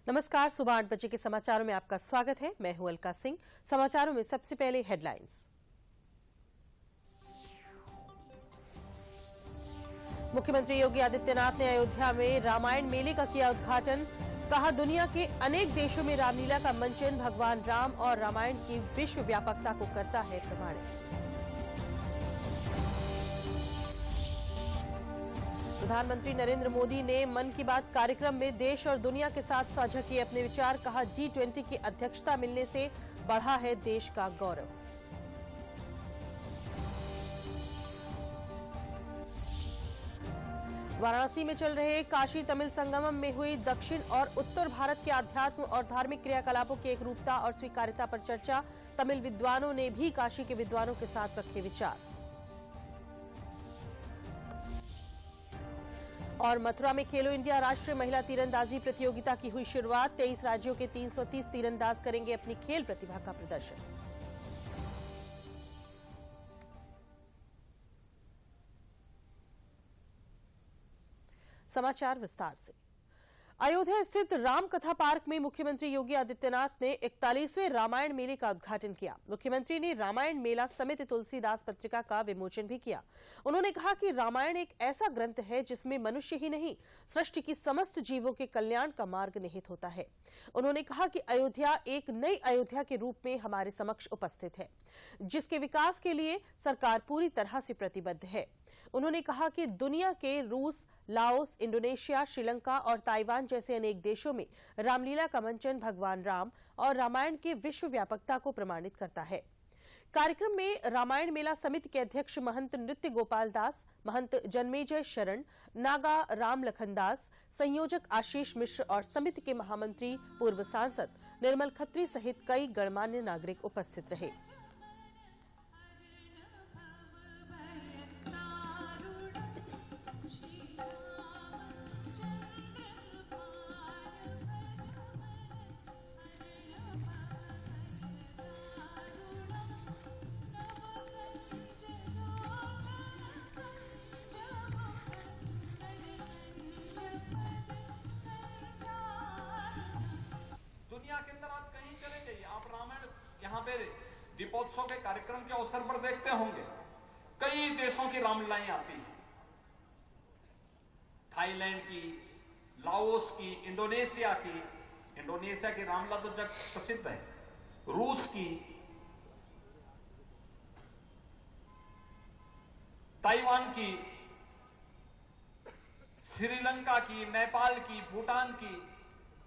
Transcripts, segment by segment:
नमस्कार। सुबह 8 बजे के समाचारों में आपका स्वागत है। मैं हूं अलका सिंह। समाचारों में सबसे पहले हेडलाइंस। मुख्यमंत्री योगी आदित्यनाथ ने अयोध्या में रामायण मेले का किया उद्घाटन। कहा, दुनिया के अनेक देशों में रामलीला का मंचन भगवान राम और रामायण की विश्व व्यापकता को करता है प्रमाणित। प्रधानमंत्री नरेंद्र मोदी ने मन की बात कार्यक्रम में देश और दुनिया के साथ साझा किए अपने विचार। कहा, G20 की अध्यक्षता मिलने से बढ़ा है देश का गौरव। वाराणसी में चल रहे काशी तमिल संगमम में हुई दक्षिण और उत्तर भारत के आध्यात्म और धार्मिक क्रियाकलापों की एकरूपता और स्वीकार्यता पर चर्चा। तमिल विद्वानों ने भी काशी के विद्वानों के साथ रखे विचार। और मथुरा में खेलो इंडिया राष्ट्रीय महिला तीरंदाजी प्रतियोगिता की हुई शुरुआत। 23 राज्यों के 330 तीरंदाज करेंगे अपनी खेल प्रतिभा का प्रदर्शन। समाचार विस्तार से। अयोध्या स्थित राम कथा पार्क में मुख्यमंत्री योगी आदित्यनाथ ने 41वें रामायण मेले का उद्घाटन किया। मुख्यमंत्री ने रामायण मेला समिति तुलसीदास पत्रिका का विमोचन भी किया। उन्होंने कहा कि रामायण एक ऐसा ग्रंथ है जिसमें मनुष्य ही नहीं, सृष्टि की समस्त जीवों के कल्याण का मार्ग निहित होता है। उन्होंने कहा कि अयोध्या एक नई अयोध्या के रूप में हमारे समक्ष उपस्थित है, जिसके विकास के लिए सरकार पूरी तरह से प्रतिबद्ध है। उन्होंने कहा कि दुनिया के रूस, लाओस, इंडोनेशिया, श्रीलंका और ताइवान जैसे अनेक देशों में रामलीला का मंचन भगवान राम और रामायण की विश्व व्यापकता को प्रमाणित करता है। कार्यक्रम में रामायण मेला समिति के अध्यक्ष महंत नृत्य गोपाल दास, महंत जन्मेजय शरण, नागा राम लखन दास, संयोजक आशीष मिश्र और समिति के महामंत्री पूर्व सांसद निर्मल खत्री सहित कई गणमान्य नागरिक उपस्थित रहे। दुनिया के अंदर आप कहीं चले जाइए, आप रामायण यहाँ पे दीपोत्सव के कार्यक्रम के अवसर पर देखते होंगे, कई देशों की रामलीलाएं आती हैं। थाईलैंड की, लाओस की, इंडोनेशिया की रामलीला तो जग प्रसिद्ध है, रूस की, ताइवान की, श्रीलंका की, नेपाल की, भूटान की,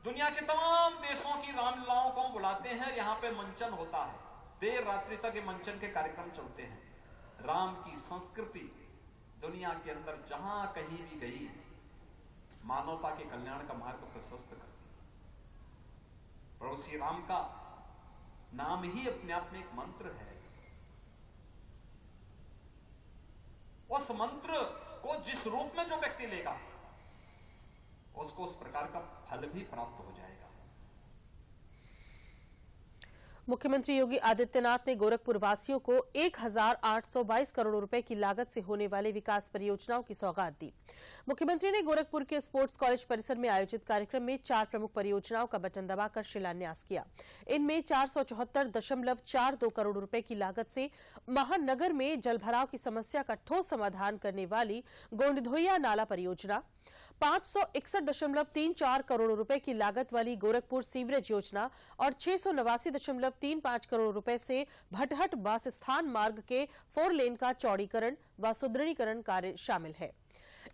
दुनिया के तमाम देशों की रामलीलाओं को बुलाते हैं। यहां पे मंचन होता है, देर रात्रि तक ये मंचन के कार्यक्रम चलते हैं। राम की संस्कृति दुनिया के अंदर जहां कहीं भी गई, मानवता के कल्याण का मार्ग प्रशस्त करती है। प्रभु श्री राम का नाम ही अपने आप में एक मंत्र है। उस मंत्र को जिस रूप में जो व्यक्ति लेगा, उसको उस प्रकार का फल भी प्राप्त हो जाएगा। मुख्यमंत्री योगी आदित्यनाथ ने गोरखपुर वासियों को 1822 करोड़ रुपए की लागत से होने वाले विकास परियोजनाओं की सौगात दी। मुख्यमंत्री ने गोरखपुर के स्पोर्ट्स कॉलेज परिसर में आयोजित कार्यक्रम में 4 प्रमुख परियोजनाओं का बटन दबाकर शिलान्यास किया। इनमें 474.42 करोड़ रुपए की लागत से महानगर में जलभराव की समस्या का ठोस समाधान करने वाली गोंडधोइया नाला परियोजना, 561.34 करोड़ रुपए की लागत वाली गोरखपुर सीवरेज योजना और 689.35 करोड़ रुपए से भटहट बासस्थान मार्ग के 4 लेन का चौड़ीकरण व सुदृढ़ीकरण कार्य शामिल है।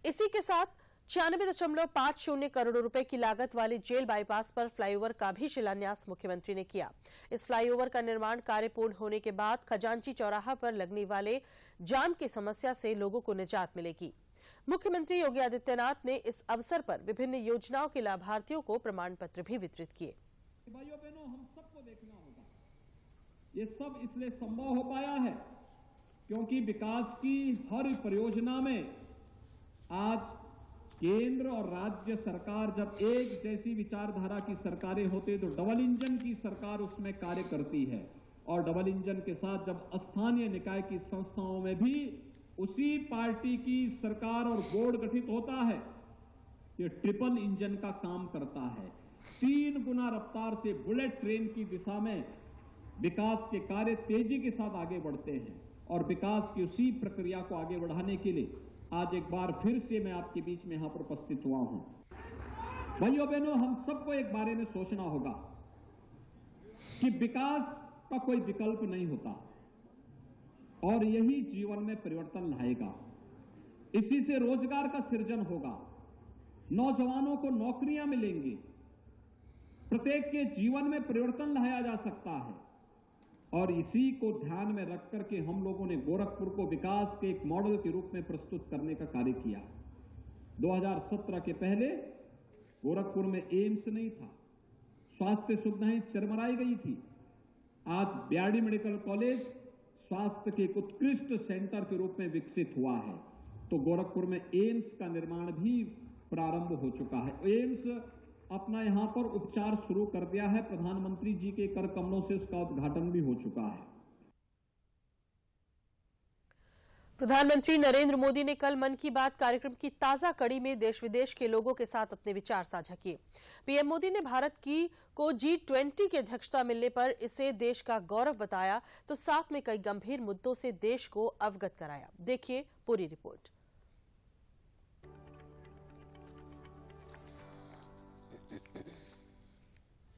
इसी के साथ 96.50 करोड़ रुपए की लागत वाली जेल बाईपास पर फ्लाईओवर का भी शिलान्यास मुख्यमंत्री ने किया। इस फ्लाईओवर का निर्माण कार्य पूर्ण होने के बाद खजांची चौराहा पर लगने वाले जाम की समस्या से लोगों को निजात मिलेगी। मुख्यमंत्री योगी आदित्यनाथ ने इस अवसर पर विभिन्न योजनाओं के लाभार्थियों को प्रमाण पत्र भी वितरित किए। भाइयों बहनों, हम सबको देखना होगा, ये सब इसलिए संभव हो पाया है क्योंकि विकास की हर परियोजना में आज केंद्र और राज्य सरकार जब एक जैसी विचारधारा की सरकारें होती तो डबल इंजन की सरकार उसमें कार्य करती है, और डबल इंजन के साथ जब स्थानीय निकाय की संस्थाओं में भी उसी पार्टी की सरकार और बोर्ड गठित होता है, ये ट्रिपल इंजन का काम करता है। 3 गुना रफ्तार से बुलेट ट्रेन की दिशा में विकास के कार्य तेजी के साथ आगे बढ़ते हैं और विकास की उसी प्रक्रिया को आगे बढ़ाने के लिए आज एक बार फिर से मैं आपके बीच में यहां पर उपस्थित हुआ हूं। भाइयों बहनों, हम सबको एक बारे में सोचना होगा कि विकास का कोई विकल्प नहीं होता और यही जीवन में परिवर्तन लाएगा। इसी से रोजगार का सृजन होगा, नौजवानों को नौकरियां मिलेंगी, प्रत्येक के जीवन में परिवर्तन लाया जा सकता है और इसी को ध्यान में रख करके हम लोगों ने गोरखपुर को विकास के एक मॉडल के रूप में प्रस्तुत करने का कार्य किया। 2017 के पहले गोरखपुर में एम्स नहीं था, स्वास्थ्य सुविधाएं चरमराई गई थी। आज बीआरडी मेडिकल कॉलेज स्वास्थ्य के एक उत्कृष्ट सेंटर के रूप में विकसित हुआ है, तो गोरखपुर में एम्स का निर्माण भी प्रारंभ हो चुका है। एम्स अपना यहां पर उपचार शुरू कर दिया है, प्रधानमंत्री जी के कर कमलों से उसका उद्घाटन भी हो चुका है। प्रधानमंत्री नरेंद्र मोदी ने कल मन की बात कार्यक्रम की ताजा कड़ी में देश विदेश के लोगों के साथ अपने विचार साझा किए। पीएम मोदी ने भारत को G20 की अध्यक्षता मिलने पर इसे देश का गौरव बताया, तो साथ में कई गंभीर मुद्दों से देश को अवगत कराया। देखिए पूरी रिपोर्ट।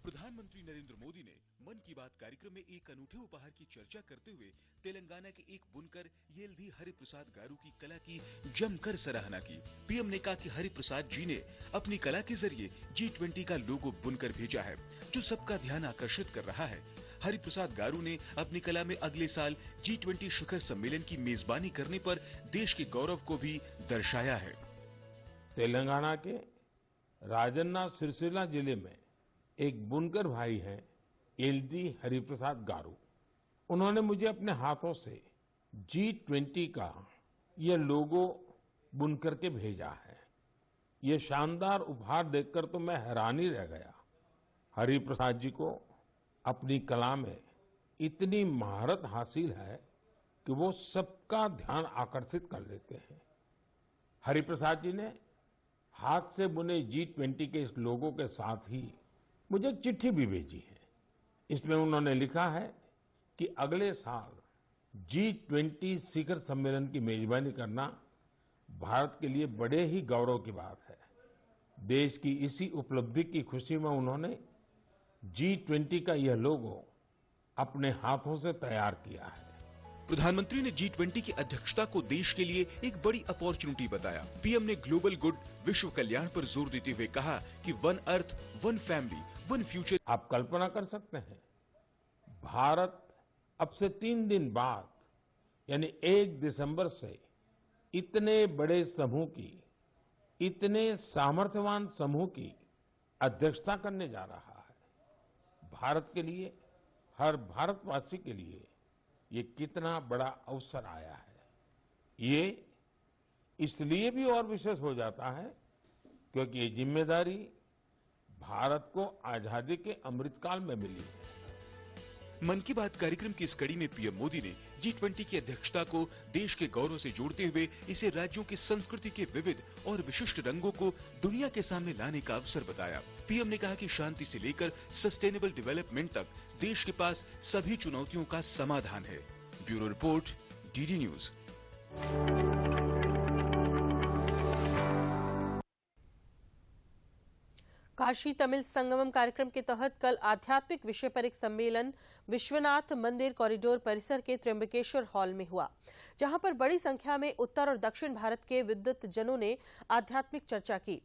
प्रधानमंत्री नरेंद्र मोदी ने मन की बात कार्यक्रम में एक अनूठे उपहार की चर्चा करते हुए तेलंगाना के एक बुनकर येल्धी हरिप्रसाद गारू की कला की जमकर सराहना की। पीएम ने कहा कि हरिप्रसाद जी ने अपनी कला के जरिए G20 का लोगो बुनकर भेजा है, जो सबका ध्यान आकर्षित कर रहा है। हरिप्रसाद गारू ने अपनी कला में अगले साल G20 शिखर सम्मेलन की मेजबानी करने पर देश के गौरव को भी दर्शाया है। तेलंगाना के राजन्ना सिरसिला जिले में एक बुनकर भाई हैं येल्धी हरिप्रसाद गारू। उन्होंने मुझे अपने हाथों से G20 का यह लोगो बुनकर के भेजा है। यह शानदार उपहार देखकर तो मैं हैरान ही रह गया। हरिप्रसाद जी को अपनी कला में इतनी महारत हासिल है कि वो सबका ध्यान आकर्षित कर लेते हैं। हरिप्रसाद जी ने हाथ से बुने G20 के इस लोगो के साथ ही मुझे एक चिट्ठी भी भेजी है। इसमें उन्होंने लिखा है कि अगले साल G20 शिखर सम्मेलन की मेजबानी करना भारत के लिए बड़े ही गौरव की बात है। देश की इसी उपलब्धि की खुशी में उन्होंने G20 का यह लोगो अपने हाथों से तैयार किया है। प्रधानमंत्री ने G20 की अध्यक्षता को देश के लिए एक बड़ी अपॉर्चुनिटी बताया। पीएम ने ग्लोबल गुड, विश्व कल्याण पर जोर देते हुए कहा कि one earth, one family, one future. आप कल्पना कर सकते हैं, भारत अब से 3 दिन बाद यानी 1 दिसंबर से इतने बड़े समूह की, इतने सामर्थ्यवान समूह की अध्यक्षता करने जा रहा है। भारत के लिए, हर भारतवासी के लिए ये कितना बड़ा अवसर आया है। ये इसलिए भी और विशेष हो जाता है क्योंकि ये जिम्मेदारी भारत को आजादी के अमृतकाल में मिली है। मन की बात कार्यक्रम की इस कड़ी में पीएम मोदी ने G20 की अध्यक्षता को देश के गौरव से जोड़ते हुए इसे राज्यों की संस्कृति के विविध और विशिष्ट रंगों को दुनिया के सामने लाने का अवसर बताया। पीएम ने कहा कि शांति से लेकर सस्टेनेबल डेवलपमेंट तक देश के पास सभी चुनौतियों का समाधान है। Bureau report, DD news. Kashi Tamil Sangamam कार्यक्रम के तहत कल आध्यात्मिक विषय पर एक सम्मेलन विश्वनाथ मंदिर कॉरिडोर परिसर के त्र्यंबकेश्वर हॉल में हुआ, जहां पर बड़ी संख्या में उत्तर और दक्षिण भारत के विद्वत जनों ने आध्यात्मिक चर्चा की।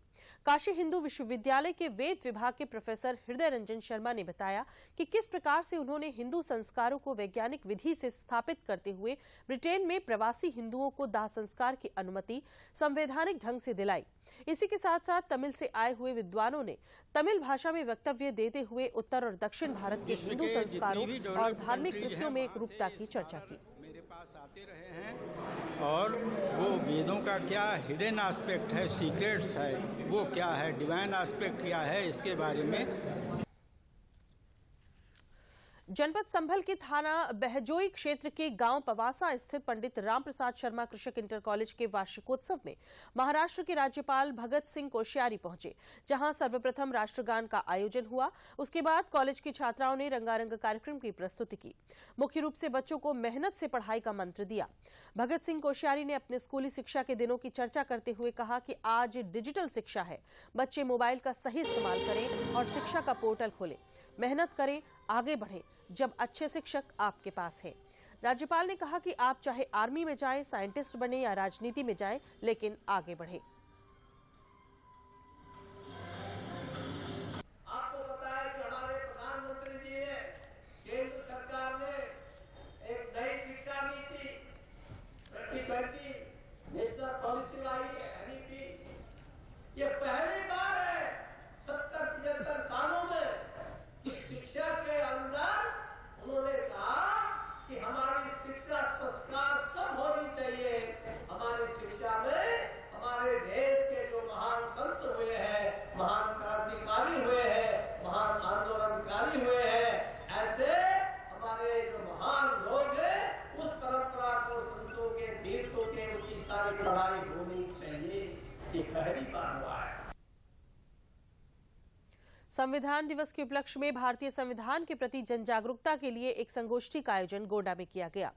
काशी हिंदू विश्वविद्यालय के वेद विभाग के प्रोफेसर हृदय रंजन शर्मा ने बताया कि किस प्रकार से उन्होंने हिंदू संस्कारों को वैज्ञानिक विधि से स्थापित करते हुए ब्रिटेन में प्रवासी हिंदुओं को दाह संस्कार की अनुमति संवैधानिक ढंग से दिलाई। इसी के साथ साथ तमिल से आए हुए विद्वानों ने तमिल भाषा में वक्तव्य देते हुए उत्तर और दक्षिण भारत के हिंदू संस्कारों और धार्मिक कृत्यों में एकरूपता की चर्चा की। मेरे पास आते रहे हैं और वो वेदों का क्या हिडन एस्पेक्ट है, सीक्रेट्स है, वो क्या है, डिवाइन एस्पेक्ट क्या है, इसके बारे में। जनपद संभल के थाना बहजोई क्षेत्र के गांव पवासा स्थित पंडित रामप्रसाद शर्मा कृषक इंटर कॉलेज के वार्षिकोत्सव में महाराष्ट्र के राज्यपाल भगत सिंह कोश्यारी पहुंचे, जहां सर्वप्रथम राष्ट्रगान का आयोजन हुआ। उसके बाद कॉलेज की छात्राओं ने रंगारंग कार्यक्रम की प्रस्तुति की। मुख्य रूप से बच्चों को मेहनत से पढ़ाई का मंत्र दिया। भगत सिंह कोश्यारी ने अपने स्कूली शिक्षा के दिनों की चर्चा करते हुए कहा कि आज डिजिटल शिक्षा है, बच्चे मोबाइल का सही इस्तेमाल करें और शिक्षा का पोर्टल खोलें, मेहनत करें, आगे बढ़ें जब अच्छे शिक्षक आपके पास हैं। राज्यपाल ने कहा कि आप चाहे आर्मी में जाएं, साइंटिस्ट बने या राजनीति में जाएं, लेकिन आगे बढ़ें। आपको पता है कि हमारे प्रधानमंत्री जी ने, केंद्र सरकार ने एक नई शिक्षा नीति 2020 नेशनल पॉलिसी लाई है, NEP। ये पहली बार है 70-75 सालों में शिक्षा के अंदर उन्होंने कहा कि हमारी शिक्षा संस्कार सब होनी चाहिए। हमारी शिक्षा में हमारे देश के जो महान संत हुए हैं, महान क्रांतिकारी हुए हैं, महान आंदोलनकारी हुए हैं, ऐसे हमारे जो महान लोग हैं, उस परंपरा को संतों के, तीर्थों के, उसकी सारी पढ़ाई होनी चाहिए। ये पहली बार हुआ है। संविधान दिवस के उपलक्ष्य में भारतीय संविधान के प्रति जन जागरूकता के लिए एक संगोष्ठी का आयोजन गोंडा में किया गया।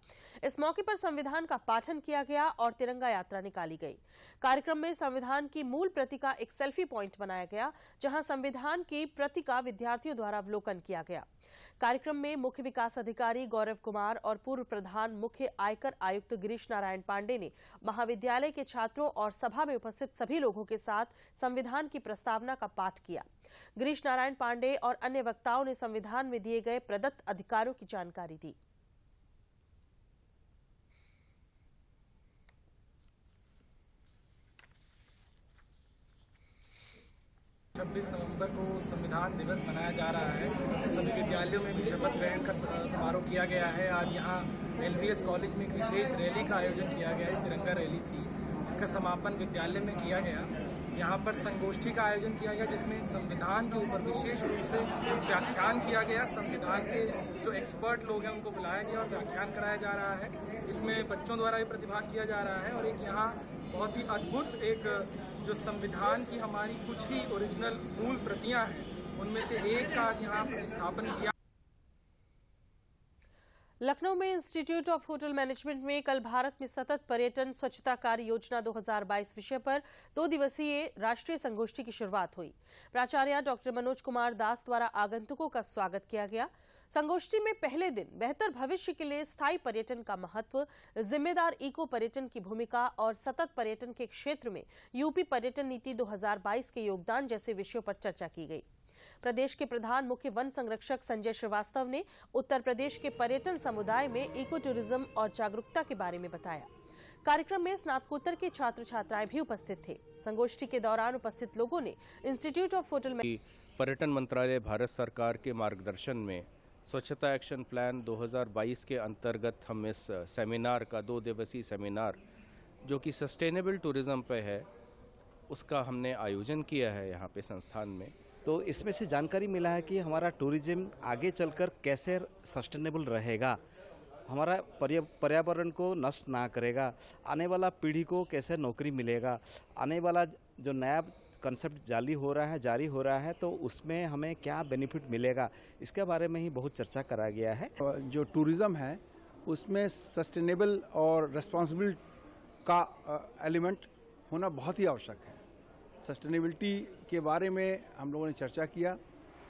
इस मौके पर संविधान का पाठन किया गया और तिरंगा यात्रा निकाली गई। कार्यक्रम में संविधान की मूल प्रति का एक सेल्फी पॉइंट बनाया गया, जहां संविधान की प्रति का विद्यार्थियों द्वारा अवलोकन किया गया। कार्यक्रम में मुख्य विकास अधिकारी गौरव कुमार और पूर्व प्रधान मुख्य आयकर आयुक्त गिरीश नारायण पांडे ने महाविद्यालय के छात्रों और सभा में उपस्थित सभी लोगों के साथ संविधान की प्रस्तावना का पाठ किया। गिरीश नारायण पांडे और अन्य वक्ताओं ने संविधान में दिए गए प्रदत्त अधिकारों की जानकारी दी। 26 नवंबर को संविधान दिवस मनाया जा रहा है। सभी विद्यालयों में भी शपथ ग्रहण का समारोह किया गया है। आज यहाँ LBS कॉलेज में एक विशेष रैली का आयोजन किया गया है। तिरंगा रैली थी, जिसका समापन विद्यालय में किया गया। यहाँ पर संगोष्ठी का आयोजन किया गया, जिसमें संविधान के ऊपर विशेष रूप से व्याख्यान किया गया। संविधान के जो एक्सपर्ट लोग हैं उनको बुलाया गया और व्याख्यान कराया जा रहा है। इसमें बच्चों द्वारा भी प्रतिभाग किया जा रहा है और एक यहाँ बहुत ही अद्भुत एक जो संविधान की हमारी कुछ ही ओरिजिनल मूल प्रतियां हैं, उनमें से एक का यहाँ प्रतिस्थापन किया। लखनऊ में इंस्टीट्यूट ऑफ होटल मैनेजमेंट में कल भारत में सतत पर्यटन स्वच्छता कार्य योजना 2022 विषय पर 2 दिवसीय राष्ट्रीय संगोष्ठी की शुरुआत हुई। प्राचार्य डॉक्टर मनोज कुमार दास द्वारा आगंतुकों का स्वागत किया गया। संगोष्ठी में पहले दिन बेहतर भविष्य के लिए स्थायी पर्यटन का महत्व, जिम्मेदार इको पर्यटन की भूमिका और सतत पर्यटन के क्षेत्र में यूपी पर्यटन नीति 2022 के योगदान जैसे विषयों पर चर्चा की गई। प्रदेश के प्रधान मुख्य वन संरक्षक संजय श्रीवास्तव ने उत्तर प्रदेश के पर्यटन समुदाय में इको टूरिज्म और जागरूकता के बारे में बताया। कार्यक्रम में स्नातकोत्तर के छात्र छात्राएं भी उपस्थित थे। संगोष्ठी के दौरान उपस्थित लोगों ने इंस्टीट्यूट ऑफ होटल पर्यटन मंत्रालय भारत सरकार के मार्गदर्शन में स्वच्छता एक्शन प्लान 2022 के अंतर्गत हम इस सेमिनार का 2 दिवसीय सेमिनार जो कि सस्टेनेबल टूरिज्म पे है, उसका हमने आयोजन किया है यहाँ पे संस्थान में। तो इसमें से जानकारी मिला है कि हमारा टूरिज्म आगे चलकर कैसे सस्टेनेबल रहेगा, हमारा पर्यावरण को नष्ट ना करेगा, आने वाला पीढ़ी को कैसे नौकरी मिलेगा, आने वाला जो नया कंसेप्ट जारी हो रहा है तो उसमें हमें क्या बेनिफिट मिलेगा, इसके बारे में ही बहुत चर्चा करा गया है। जो टूरिज्म है उसमें सस्टेनेबल और रिस्पॉन्सिबल का एलिमेंट होना बहुत ही आवश्यक है। सस्टेनेबिलिटी के बारे में हम लोगों ने चर्चा किया,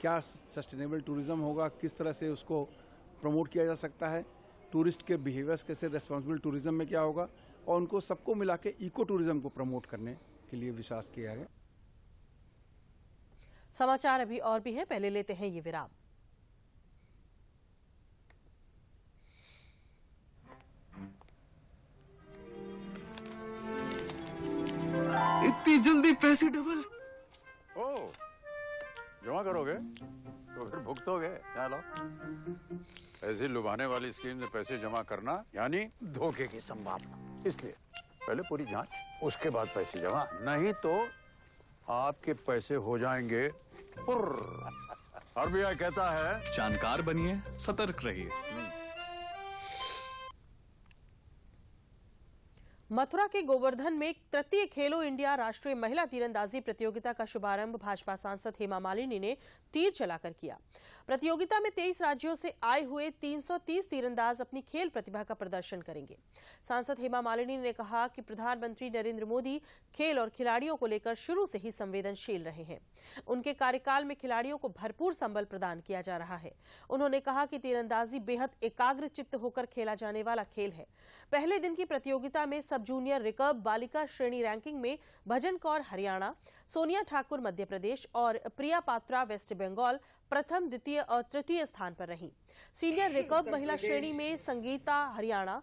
क्या सस्टेनेबल टूरिज्म होगा, किस तरह से उसको प्रमोट किया जा सकता है, टूरिस्ट के बिहेवियर्स कैसे रिस्पॉन्सिबल टूरिज्म में क्या होगा, और उनको सबको मिला के इको टूरिज्म को प्रमोट करने के लिए विश्वास किया गया। समाचार अभी और भी हैं, पहले लेते हैं ये विराम। इतनी जल्दी पैसे डबल? ओ, जमा करोगे तो फिर भुगतोगे। यहाँ लो। ऐसी लुभाने वाली स्कीम में पैसे जमा करना यानी धोखे की संभावना, इसलिए पहले पूरी जांच, उसके बाद पैसे जमा, नहीं तो आपके पैसे हो जाएंगे पुर्र। आरबीआई कहता है जानकार बनिए, सतर्क रहिए। मथुरा के गोवर्धन में तृतीय खेलो इंडिया राष्ट्रीय महिला तीरंदाजी प्रतियोगिता का शुभारंभ भाजपा सांसद हेमा मालिनी ने तीर चलाकर किया। प्रतियोगिता में 23 राज्यों से आए हुए 330 तीरंदाज अपनी खेल प्रतिभा का प्रदर्शन करेंगे। सांसद हेमा मालिनी ने कहा कि प्रधानमंत्री नरेंद्र मोदी खेल और खिलाड़ियों को लेकर शुरू से ही संवेदनशील रहे हैं। उनके कार्यकाल में खिलाड़ियों को भरपूर संबल प्रदान किया जा रहा है। उन्होंने कहा कि तीरंदाजी बेहद एकाग्रचित्त होकर खेला जाने वाला खेल है। पहले दिन की प्रतियोगिता में सब जूनियर रिकर्व बालिका श्रेणी रैंकिंग में भजन कौर हरियाणा, सोनिया ठाकुर मध्य प्रदेश और प्रिया पात्रा वेस्ट बंगाल प्रथम, द्वितीय और तृतीय स्थान पर रहीं। सीनियर रिकर्व महिला श्रेणी में संगीता हरियाणा,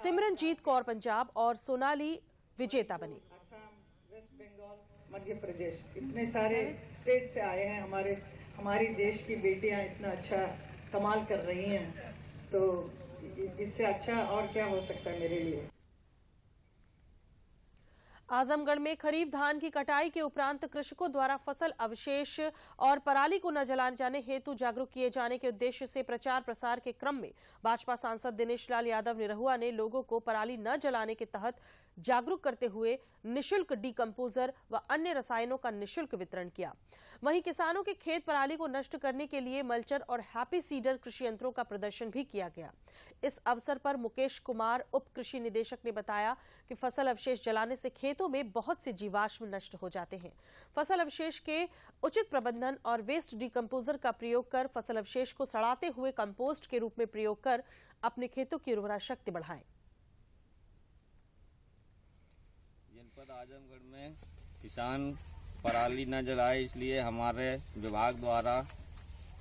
सिमरनजीत कौर पंजाब और सोनाली विजेता बनी। वेस्ट बंगाल, मध्य प्रदेश, इतने सारे स्टेट से आए हैं। हमारी देश की बेटियां इतना अच्छा कमाल कर रही हैं, तो इससे अच्छा और क्या हो सकता है मेरे लिए। आजमगढ़ में खरीफ धान की कटाई के उपरांत कृषकों द्वारा फसल अवशेष और पराली को न जलाए जाने हेतु जागरूक किए जाने के उद्देश्य से प्रचार प्रसार के क्रम में भाजपा सांसद दिनेश लाल यादव निरहुआ ने लोगों को पराली न जलाने के तहत जागरूक करते हुए निशुल्क डीकंपोजर व अन्य रसायनों का निशुल्क वितरण किया। वहीं किसानों के खेत पराली को नष्ट करने के लिए मल्चर और हैप्पी सीडर कृषि यंत्रों का प्रदर्शन भी किया गया। इस अवसर पर मुकेश कुमार उप कृषि निदेशक ने बताया कि फसल अवशेष जलाने से खेतों में बहुत से जीवाश्म नष्ट हो जाते हैं। फसल अवशेष के उचित प्रबंधन और वेस्ट डीकंपोजर का प्रयोग कर फसल अवशेष को सड़ाते हुए कंपोस्ट के रूप में प्रयोग कर अपने खेतों की उर्वरा शक्ति बढ़ाएं। जनपद आजमगढ़ में किसान पराली न जलाए, इसलिए हमारे विभाग द्वारा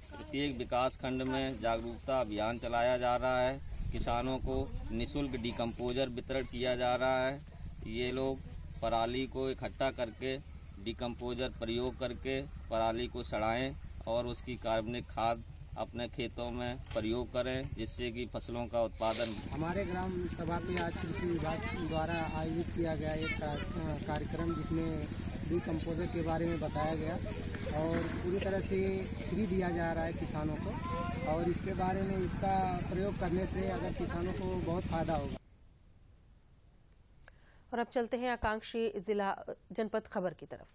प्रत्येक विकास खंड में जागरूकता अभियान चलाया जा रहा है। किसानों को निशुल्क डीकंपोजर वितरण किया जा रहा है। ये लोग पराली को इकट्ठा करके डीकंपोजर प्रयोग करके पराली को सड़ाएं और उसकी कार्बनिक खाद अपने खेतों में प्रयोग करें, जिससे कि फसलों का उत्पादन। हमारे ग्राम सभा पे आज कृषि विभाग द्वारा आयोजित किया गया एक कार्यक्रम, जिसमें डीकंपोजर के बारे में बताया गया और पूरी तरह से फ्री दिया जा रहा है किसानों को, और इसके बारे में इसका प्रयोग करने से अगर किसानों को बहुत फायदा होगा। और अब चलते हैं आकांक्षी जिला जनपद खबर की तरफ।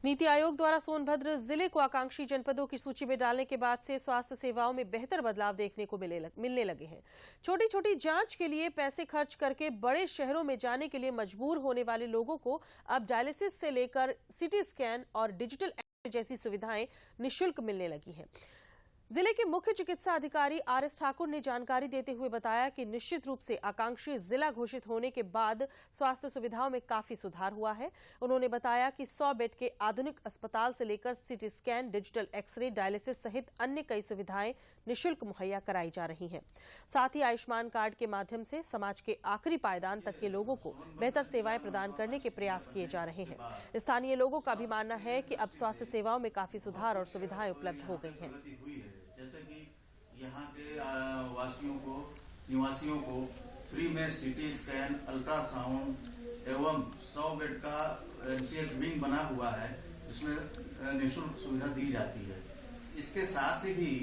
नीति आयोग द्वारा सोनभद्र जिले को आकांक्षी जनपदों की सूची में डालने के बाद से स्वास्थ्य सेवाओं में बेहतर बदलाव देखने को मिलने लगे हैं। छोटी छोटी जांच के लिए पैसे खर्च करके बड़े शहरों में जाने के लिए मजबूर होने वाले लोगों को अब डायलिसिस से लेकर सीटी स्कैन और डिजिटल एक्स-रे जैसी सुविधाएं निःशुल्क मिलने लगी हैं। जिले के मुख्य चिकित्सा अधिकारी आर.एस. ठाकुर ने जानकारी देते हुए बताया कि निश्चित रूप से आकांक्षी जिला घोषित होने के बाद स्वास्थ्य सुविधाओं में काफी सुधार हुआ है। उन्होंने बताया कि 100 बेड के आधुनिक अस्पताल से लेकर CT scan, digital x-ray, dialysis सहित अन्य कई सुविधाएं निःशुल्क मुहैया कराई जा रही हैं। साथ ही आयुष्मान कार्ड के माध्यम से समाज के आखिरी पायदान तक के लोगों को बेहतर सेवाएं प्रदान करने के प्रयास किए जा रहे हैं। स्थानीय लोगों का भी मानना है कि अब स्वास्थ्य सेवाओं में काफी सुधार और सुविधाएं उपलब्ध हो गई हैं। जैसे कि यहाँ के निवासियों को फ्री में सीटी स्कैन, अल्ट्रासाउंड एवं 100 बेड का एमसीएच विंग बना हुआ है, जिसमें निःशुल्क सुविधा दी जाती है। इसके साथ ही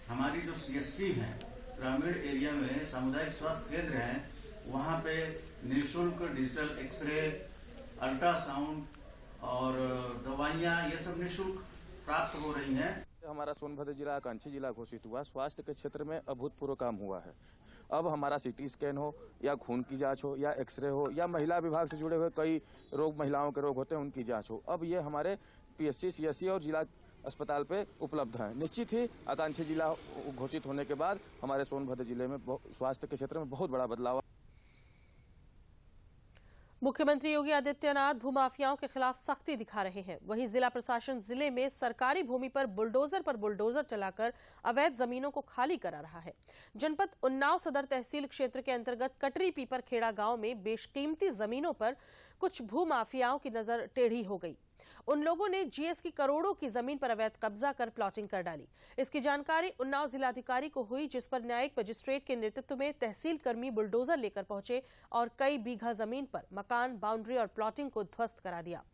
हमारी जो सीएससी है, ग्रामीण एरिया में सामुदायिक स्वास्थ्य केंद्र हैं, वहाँ पे निःशुल्क डिजिटल एक्सरे, अल्ट्रासाउंड और दवाइयाँ, ये सब निःशुल्क प्राप्त हो रही हैं। हमारा सोनभद्र जिला आकांक्षी जिला घोषित हुआ। स्वास्थ्य के क्षेत्र में अभूतपूर्व काम हुआ है। अब हमारा सीटी स्कैन हो या खून की जांच हो या एक्सरे हो या महिला विभाग से जुड़े हुए कई रोग, महिलाओं के रोग होते हैं, उनकी जांच हो, अब ये हमारे पीएचसी, सीएससी और जिला अस्पताल पे उपलब्ध है। निश्चित ही आकांक्षी जिला घोषित होने के बाद हमारे सोनभद्र जिले में स्वास्थ्य के क्षेत्र में बहुत बड़ा बदलाव। मुख्यमंत्री योगी आदित्यनाथ भूमाफियाओं के खिलाफ सख्ती दिखा रहे हैं। वहीं जिला प्रशासन जिले में सरकारी भूमि पर बुलडोजर चलाकर अवैध जमीनों को खाली करा रहा है। जनपद उन्नाव सदर तहसील क्षेत्र के अंतर्गत कटरी पीपर खेड़ा गांव में बेशकीमती जमीनों पर कुछ भूमाफियाओं की नजर टेढ़ी हो गई। उन लोगों ने जीएस की करोड़ों की जमीन पर अवैध कब्जा कर प्लॉटिंग कर डाली। इसकी जानकारी उन्नाव जिलाधिकारी को हुई, जिस पर न्यायिक मजिस्ट्रेट के नेतृत्व में तहसील कर्मी बुलडोजर लेकर पहुंचे और कई बीघा जमीन पर मकान, बाउंड्री और प्लॉटिंग को ध्वस्त करा दिया।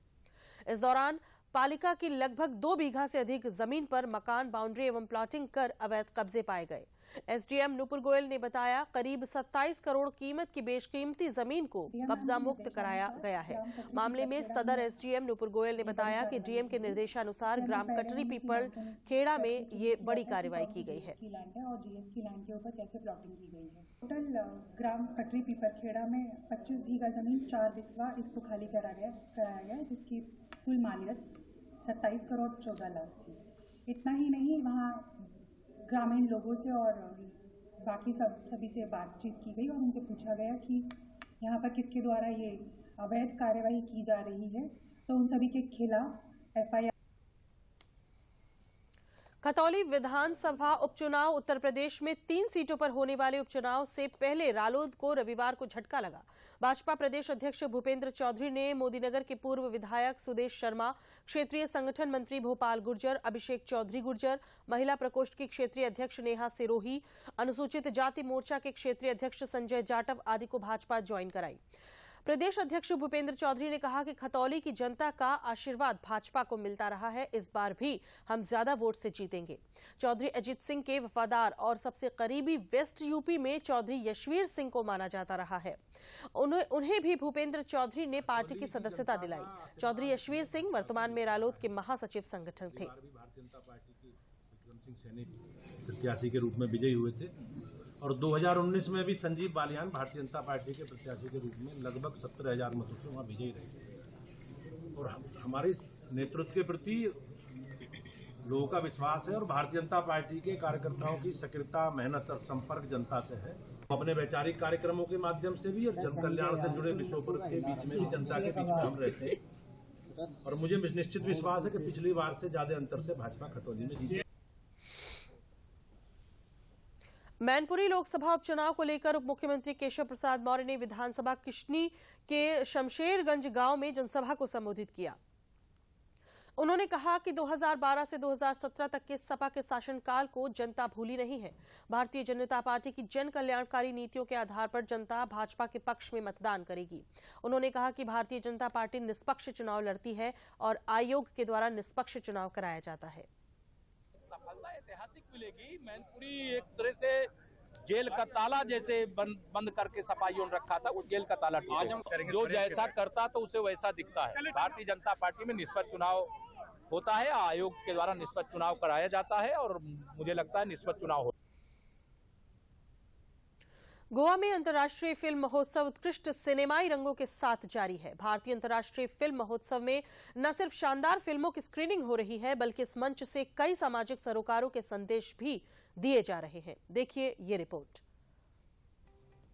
इस दौरान पालिका की लगभग 2 बीघा से अधिक जमीन पर मकान, बाउंड्री एवं प्लॉटिंग कर अवैध कब्जे पाए गए। एसडीएम नुपुर गोयल ने बताया, करीब 27 करोड़ कीमत की बेशकीमती जमीन को कब्जा मुक्त कराया गया है। मामले में सदर एसडीएम नुपुर गोयल ने बताया कि डीएम के निर्देशानुसार ग्राम कटरी पीपल खेड़ा में ये बड़ी कार्रवाई की गई है। और जीएस की लैंड के ऊपर कैसे प्लॉटिंग की गई है। टोटल ग्राम कटरी पीपल खेड़ा में 25 बीघा जमीन 4 बिस्वा इसको खाली कराया गया, जिसकी कुल मालियत 27 करोड़ 14 लाख थी। इतना ही नहीं, वहाँ ग्रामीण लोगों से और बाकी सभी से बातचीत की गई और उनसे पूछा गया कि यहाँ पर किसके द्वारा ये अवैध कार्यवाही की जा रही है, तो उन सभी के खिलाफ एफआईआर। खतौली विधानसभा उपचुनाव उत्तर प्रदेश में 3 सीटों पर होने वाले उपचुनाव से पहले रालोद को रविवार को झटका लगा। भाजपा प्रदेश अध्यक्ष भूपेंद्र चौधरी ने मोदीनगर के पूर्व विधायक सुदेश शर्मा, क्षेत्रीय संगठन मंत्री भोपाल गुर्जर, अभिषेक चौधरी गुर्जर, महिला प्रकोष्ठ की क्षेत्रीय अध्यक्ष नेहा सिरोही, अनुसूचित जाति मोर्चा के क्षेत्रीय अध्यक्ष संजय जाटव आदि को भाजपा ज्वाइन कराई। प्रदेश अध्यक्ष भूपेंद्र चौधरी ने कहा कि खतौली की जनता का आशीर्वाद भाजपा को मिलता रहा है, इस बार भी हम ज्यादा वोट से जीतेंगे। चौधरी अजीत सिंह के वफादार और सबसे करीबी वेस्ट यूपी में चौधरी यशवीर सिंह को माना जाता रहा है। उन्हें भी भूपेंद्र चौधरी ने पार्टी की सदस्यता दिलाई। चौधरी यशवीर सिंह वर्तमान में रालोद के महासचिव संगठन थे। प्रत्याशी के रूप में विजयी हुए थे और 2019 में भी संजीव बालियान भारतीय जनता पार्टी के प्रत्याशी के रूप में लगभग 17,000 मतों से वहाँ विजयी रहे। और हमारे नेतृत्व के प्रति लोगों का विश्वास है और भारतीय जनता पार्टी के कार्यकर्ताओं की सक्रियता, मेहनत और संपर्क जनता से है। अपने वैचारिक कार्यक्रमों के माध्यम से भी और जन कल्याण से जुड़े विषयों पर के बीच में भी जनता के बीच में हम रहते हैं और मुझे निश्चित विश्वास है कि पिछली बार से ज्यादा अंतर से भाजपा खतौली में जीते। मैनपुरी लोकसभा उपचुनाव को लेकर उप मुख्यमंत्री केशव प्रसाद मौर्य ने विधानसभा किशनी के शमशेरगंज गांव में जनसभा को संबोधित किया। उन्होंने कहा कि 2012 से 2017 तक के सपा के शासनकाल को जनता भूली नहीं है। भारतीय जनता पार्टी की जन कल्याणकारी नीतियों के आधार पर जनता भाजपा के पक्ष में मतदान करेगी। उन्होंने कहा कि भारतीय जनता पार्टी निष्पक्ष चुनाव लड़ती है और आयोग के द्वारा निष्पक्ष चुनाव कराया जाता है। सफलता ऐतिहासिक मिलेगी। मैनपुरी एक तरह से जेल का ताला जैसे बंद करके सपाइयों ने रखा था, वो जेल का ताला टूटा। जो जैसा करता तो उसे वैसा दिखता है। भारतीय जनता पार्टी में निष्पक्ष चुनाव होता है, आयोग के द्वारा निष्पक्ष चुनाव कराया जाता है और मुझे लगता है निष्पक्ष चुनाव होता है। गोवा में अंतर्राष्ट्रीय फिल्म महोत्सव उत्कृष्ट सिनेमाई रंगों के साथ जारी है। भारतीय अंतर्राष्ट्रीय फिल्म महोत्सव में न सिर्फ शानदार फिल्मों की स्क्रीनिंग हो रही है, बल्कि इस मंच से कई सामाजिक सरोकारों के संदेश भी दिए जा रहे हैं। देखिए ये रिपोर्ट।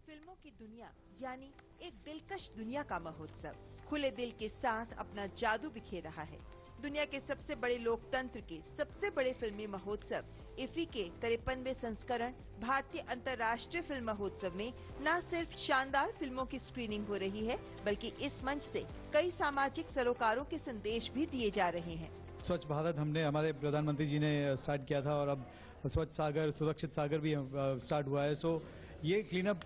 फिल्मों की दुनिया यानी एक दिलकश दुनिया का महोत्सव खुले दिल के साथ अपना जादू बिखेर रहा है। दुनिया के सबसे बड़े लोकतंत्र के सबसे बड़े फिल्मी महोत्सव इफी के 53वें संस्करण भारतीय अंतर्राष्ट्रीय फिल्म महोत्सव में न सिर्फ शानदार फिल्मों की स्क्रीनिंग हो रही है, बल्कि इस मंच से कई सामाजिक सरोकारों के संदेश भी दिए जा रहे हैं। स्वच्छ भारत हमने हमारे प्रधानमंत्री जी ने स्टार्ट किया था और अब स्वच्छ सागर, सुरक्षित सागर भी स्टार्ट हुआ है। सो ये क्लीन अप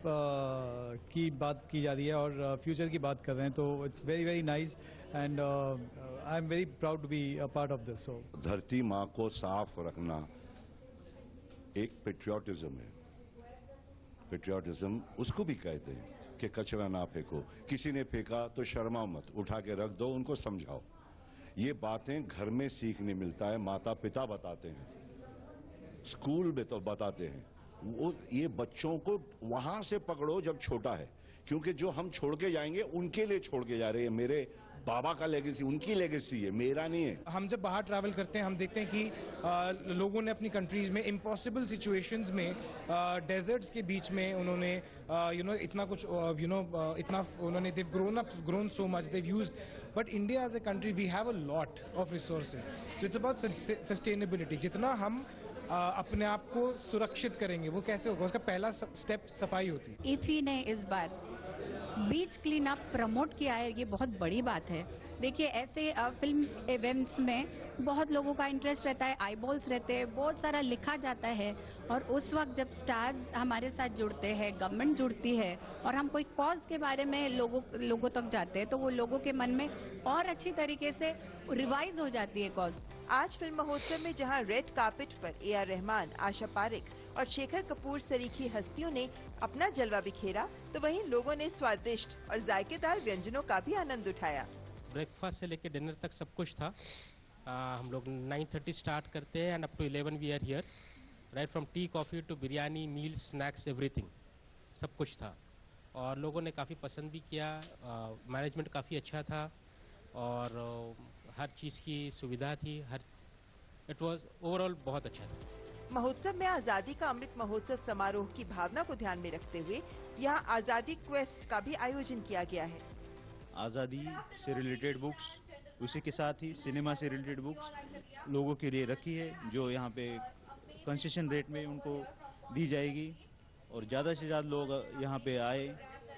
की बात की जा रही है और फ्यूचर की बात कर रहे हैं, तो it's very very nice and I am very proud to be a part of this. So धरती माँ को साफ रखना एक पेट्रियोटिज्म है। पेट्रियोटिज्म उसको भी कहते हैं कि कचरा ना फेंको, किसी ने फेंका तो शर्मा मत, उठा के रख दो, उनको समझाओ। ये बातें घर में सीखने मिलता है, माता पिता बताते हैं, स्कूल में तो बताते हैं। वो ये बच्चों को वहां से पकड़ो जब छोटा है, क्योंकि जो हम छोड़ के जाएंगे उनके लिए छोड़ के जा रहे हैं। मेरे बाबा का लेगेसी उनकी लेगेसी है, मेरा नहीं है। हम जब बाहर ट्रैवल करते हैं हम देखते हैं कि लोगों ने अपनी कंट्रीज में इम्पॉसिबल सिचुएशंस में डेजर्ट्स के बीच में उन्होंने इतना कुछ इतना उन्होंने they've grown so much, they've used, but India as a country we have a lot of resources, so it's about sustainability. जितना हम अपने आप को सुरक्षित करेंगे वो कैसे होगा, उसका पहला स्टेप सफाई होती है। इफी ने इस बार बीच क्लीन अप प्रमोट किया है, ये बहुत बड़ी बात है। देखिए ऐसे फिल्म इवेंट्स में बहुत लोगों का इंटरेस्ट रहता है, आईबॉल्स रहते हैं, बहुत सारा लिखा जाता है और उस वक्त जब स्टार्स हमारे साथ जुड़ते हैं, गवर्नमेंट जुड़ती है और हम कोई कॉज के बारे में लोगों तक जाते हैं तो वो लोगों के मन में और अच्छी तरीके से रिवाइज हो जाती है कॉज। आज फिल्म महोत्सव में जहां रेड कार्पेट पर AR रहमान, आशा पारेख और शेखर कपूर सरीखी हस्तियों ने अपना जलवा बिखेरा, तो वहीं लोगों ने स्वादिष्ट और जायकेदार व्यंजनों का भी आनंद उठाया। ब्रेकफास्ट से लेकर डिनर तक सब कुछ था। हम लोग 9:30 स्टार्ट करते हैं and up to 11 we are here, right from tea, coffee to biryani, meals, snacks, everything, सब कुछ था और लोगों ने काफ़ी पसंद भी किया। मैनेजमेंट काफ़ी अच्छा था और हर चीज़ की सुविधा थी, इट वाज ओवरऑल बहुत अच्छा था। महोत्सव में आजादी का अमृत महोत्सव समारोह की भावना को ध्यान में रखते हुए यहाँ आजादी क्वेस्ट का भी आयोजन किया गया है। आज़ादी से रिलेटेड बुक्स, उसी के साथ ही सिनेमा से रिलेटेड बुक्स लोगों के लिए रखी है, जो यहाँ पे कंसेशन रेट में उनको दी जाएगी और ज़्यादा से ज़्यादा लोग यहाँ पे आए,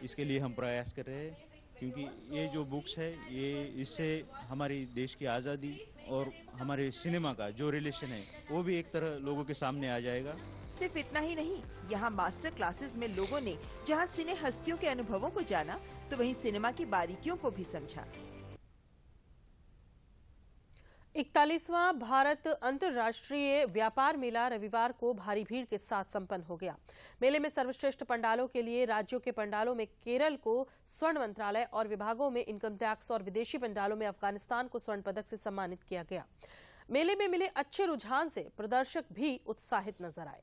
इसके लिए हम प्रयास कर रहे हैं क्योंकि ये जो बुक्स है ये इससे हमारी देश की आज़ादी और हमारे सिनेमा का जो रिलेशन है वो भी एक तरह लोगों के सामने आ जाएगा। सिर्फ इतना ही नहीं, यहाँ मास्टर क्लासेस में लोगों ने जहाँ सिने हस्तियों के अनुभवों को जाना तो वहीं सिनेमा की बारीकियों को भी समझा। 41वां भारत अंतर्राष्ट्रीय व्यापार मेला रविवार को भारी भीड़ के साथ संपन्न हो गया। मेले में सर्वश्रेष्ठ पंडालों के लिए राज्यों के पंडालों में केरल को स्वर्ण मंत्रालय और विभागों में इनकम टैक्स और विदेशी पंडालों में अफगानिस्तान को स्वर्ण पदक से सम्मानित किया गया। मेले में मिले अच्छे रुझान से प्रदर्शक भी उत्साहित नजर आए।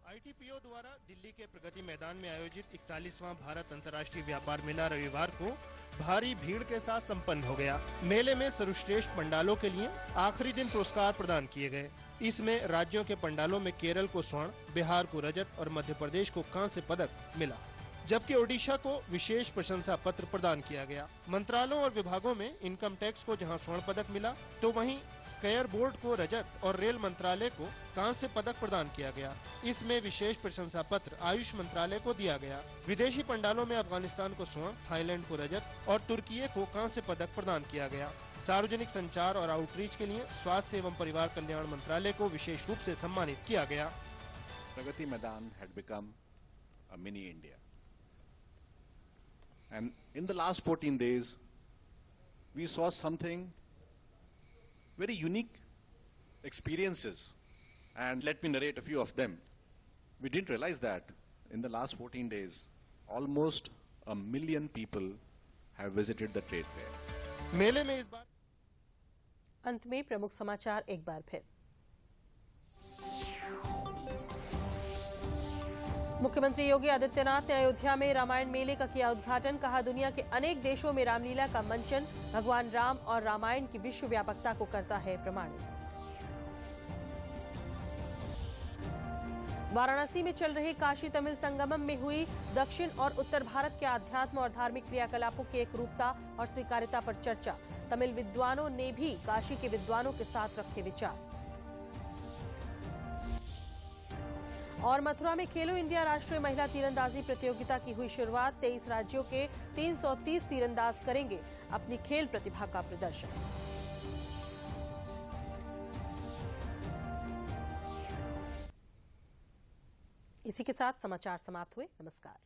ITPO द्वारा दिल्ली के प्रगति मैदान में आयोजित 41वां भारत अंतर्राष्ट्रीय व्यापार मेला रविवार को भारी भीड़ के साथ संपन्न हो गया। मेले में सर्वश्रेष्ठ पंडालों के लिए आखिरी दिन पुरस्कार प्रदान किए गए। इसमें राज्यों के पंडालों में केरल को स्वर्ण, बिहार को रजत और मध्य प्रदेश को कांस्य पदक मिला, जबकि ओडिशा को विशेष प्रशंसा पत्र प्रदान किया गया। मंत्रालयों और विभागों में इनकम टैक्स को जहां स्वर्ण पदक मिला तो वहीं केयर बोर्ड को रजत और रेल मंत्रालय को कांस्य पदक प्रदान किया गया। इसमें विशेष प्रशंसा पत्र आयुष मंत्रालय को दिया गया। विदेशी पंडालों में अफगानिस्तान को स्वर्ण, थाईलैंड को रजत और तुर्की को कांस्य पदक प्रदान किया गया। सार्वजनिक संचार और आउटरीच के लिए स्वास्थ्य एवं परिवार कल्याण मंत्रालय को विशेष रूप से सम्मानित किया गया। Pragati Maidan had become a mini India. And in the last 14 days, we saw something very unique experiences. And let me narrate a few of them. We didn't realize that in the last 14 days, almost 1 million people have visited the trade fair. मेले में इस बार अंत में प्रमुख समाचार एक बार फिर। मुख्यमंत्री योगी आदित्यनाथ ने अयोध्या में रामायण मेले का किया उद्घाटन। कहा, दुनिया के अनेक देशों में रामलीला का मंचन भगवान राम और रामायण की विश्व व्यापकता को करता है प्रमाणित। वाराणसी में चल रहे काशी तमिल संगमम में हुई दक्षिण और उत्तर भारत के आध्यात्म और धार्मिक क्रियाकलापों की एकरूपता और स्वीकार्यता पर चर्चा। तमिल विद्वानों ने भी काशी के विद्वानों के साथ रखे विचार। और मथुरा में खेलो इंडिया राष्ट्रीय महिला तीरंदाजी प्रतियोगिता की हुई शुरुआत। 23 राज्यों के 330 तीरंदाज करेंगे अपनी खेल प्रतिभा का प्रदर्शन। इसी के साथ समाचार समाप्त हुए। नमस्कार।